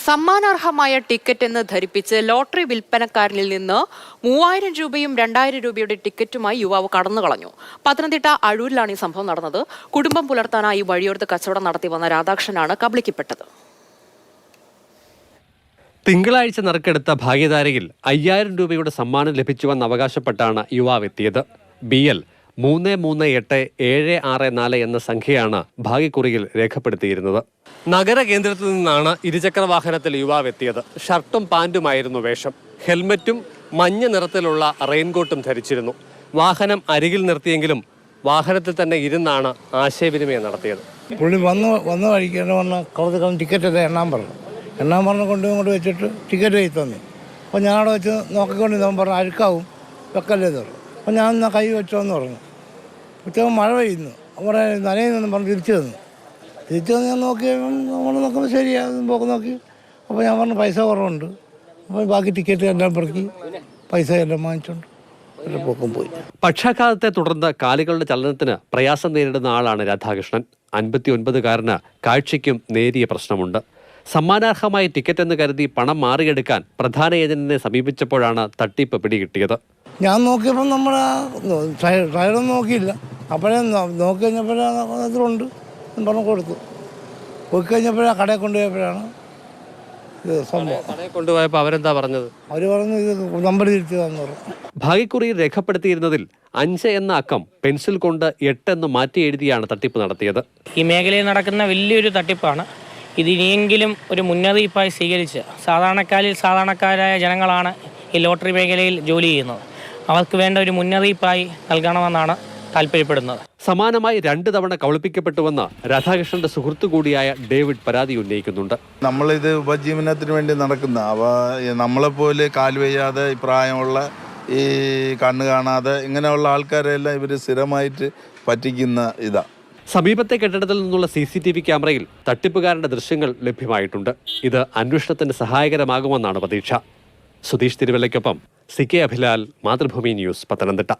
സമ്മാനാർഹമായ ticket എന്ന് ധരിപ്പിച്ച് lottery വിൽപ്പനക്കാരനിൽ നിന്ന് 3000 രൂപയും 2000 രൂപയുടെ ടിക്കറ്റുമായി യുവാവ് കടന്നുകളഞ്ഞു. പത്തനംതിട്ട അഴൂരിലാണ് ഈ സംഭവം നടന്നത്. കുടുംബം പുലർത്താനായി വഴിയോരത്ത് കച്ചവടം നടത്തി വന്ന രാധാകൃഷ്ണനാണ് കബളിക്കപ്പെട്ടത്. തിങ്കളാഴ്ച നറുക്കെടുത്ത ഭാഗ്യധാരയിൽ 5000 രൂപയുടെ സമ്മാനം ലഭിച്ചുവെന്ന് അവകാശപ്പെട്ടാണ് യുവാവ് എത്തിയത്. BL 338764 എന്ന സംഖ്യയാണ് ഭാഗ്യക്കുറിയിൽ രേഖപ്പെടുത്തിയിരുന്നത്. നഗര കേന്ദ്രത്തിൽ നിന്നാണ് ഇരുചക്ര വാഹനത്തിൽ യുവാവ് എത്തിയത്. ഷർട്ടും പാന്റുമായിരുന്നു വേഷം. ഹെൽമറ്റും മഞ്ഞ നിറത്തിലുള്ള റെയിൻകോട്ടും ധരിച്ചിരുന്നു. വാഹനം അരികിൽ നിർത്തിയെങ്കിലും വാഹനത്തിൽ തന്നെ ഇരുന്നാണ് ആശയവിനിമയം നടത്തിയത്. പുള്ളി വന്ന വഴിക്ക് ടിക്കറ്റ് എണ്ണാൻ പറഞ്ഞ് കൊണ്ടുപോയി വെച്ചിട്ട് ടിക്കറ്റ് കൈ തന്നു. അപ്പോൾ ഞാനവിടെ വെച്ച് നോക്കിക്കൊണ്ടിരുന്നവൻ പറഞ്ഞു അഴുക്കാവും വെക്കല്ലേന്ന് പറഞ്ഞു. അപ്പോൾ ഞാൻ എന്നാൽ കൈ വെച്ചോന്ന് പറഞ്ഞു. ഉച്ചവൻ മഴ പെയ്യുന്നു. അവിടെ നനയെന്ന് പറഞ്ഞ് തിരിച്ചു തന്നു. ഞാൻ നോക്കിയപ്പോൾ നമ്മൾ നോക്കുമ്പോൾ ശരിയാണ് പോക്ക് നോക്കി. അപ്പോൾ ഞാൻ പറഞ്ഞു പൈസ കുറവുണ്ട്. അപ്പോൾ ബാക്കി ടിക്കറ്റ് എല്ലാം പെറുക്കി പൈസ എല്ലാം വാങ്ങിച്ചുകൊണ്ട് പോക്കും പോയി. പക്ഷാഘാതത്തെ തുടർന്ന് കാലുകളുടെ ചലനത്തിന് പ്രയാസം നേരിടുന്ന ആളാണ് രാധാകൃഷ്ണൻ. 59കാരന് കാഴ്ചയ്ക്കും നേരിയ പ്രശ്നമുണ്ട്. സമ്മാനാർഹമായ ടിക്കറ്റ് എന്ന് കരുതി പണം മാറിയെടുക്കാൻ പ്രധാന ഏജന്റിനെ സമീപിച്ചപ്പോഴാണ് തട്ടിപ്പ് പിടികിട്ടിയത്. ഞാൻ നോക്കിയപ്പോൾ നമ്മുടെ സൈഡൊന്നും നോക്കിയില്ല. അപ്പോഴേ നോക്കി കഴിഞ്ഞപ്പോഴുണ്ട് പറഞ്ഞു കൊടുത്തു. പോയി കഴിഞ്ഞപ്പോഴാണ് കടയിൽ കൊണ്ടുപോയപ്പോഴാണ് ഇത് സംഭവം. കടയിൽ കൊണ്ടുപോയപ്പോൾ അവരെന്താ പറഞ്ഞത്? അവർ പറഞ്ഞു ഇത് നമ്പർ തിരിച്ചു തന്നു പറഞ്ഞു. ഭാഗ്യക്കുറിയിൽ രേഖപ്പെടുത്തിയിരുന്നതിൽ 5 എന്ന അക്കം പെൻസിൽ കൊണ്ട് 8 എന്ന് മാറ്റി എഴുതിയാണ് തട്ടിപ്പ് നടത്തിയത്. ഈ മേഖലയിൽ നടക്കുന്ന വലിയൊരു തട്ടിപ്പാണ്. ഇതിനിയെങ്കിലും ഒരു മുന്നറിയിപ്പായി സ്വീകരിച്ച് സാധാരണക്കാരായ ജനങ്ങളാണ് ഈ ലോട്ടറി മേഖലയിൽ ജോലി ചെയ്യുന്നത്. അവർക്ക് വേണ്ട ഒരു മുന്നറിയിപ്പായി നൽകണമെന്നാണ് താല്പര്യപ്പെടുന്നത്. സമാനമായി 2 തവണ കബളിപ്പിക്കപ്പെട്ടുവെന്ന് രാധാകൃഷ്ണന്റെ സുഹൃത്തു കൂടിയായ ഡേവിഡ് പരാതി ഉന്നയിക്കുന്നുണ്ട്. നമ്മളിത് ഉപജീവനത്തിന് വേണ്ടി നടക്കുന്ന നമ്മളെപ്പോലെ കാലുവയ്യാതെ പ്രായമുള്ള ഈ കണ്ണ് കാണാതെ ഇങ്ങനെയുള്ള ആൾക്കാരെല്ലാം ഇവർ സ്ഥിരമായിട്ട് പറ്റിക്കുന്ന ഇതാ. സമീപത്തെ കെട്ടിടത്തിൽ നിന്നുള്ള CCTV ക്യാമറയിൽ തട്ടിപ്പുകാരന്റെ ദൃശ്യങ്ങൾ ലഭ്യമായിട്ടുണ്ട്. ഇത് അന്വേഷണത്തിന് സഹായകരമാകുമെന്നാണ് പ്രതീക്ഷ. സുധീഷ് തിരുവല്ലയ്ക്കൊപ്പം CK അഭിലാൽ, മാതൃഭൂമി ന്യൂസ്, പത്തനംതിട്ട.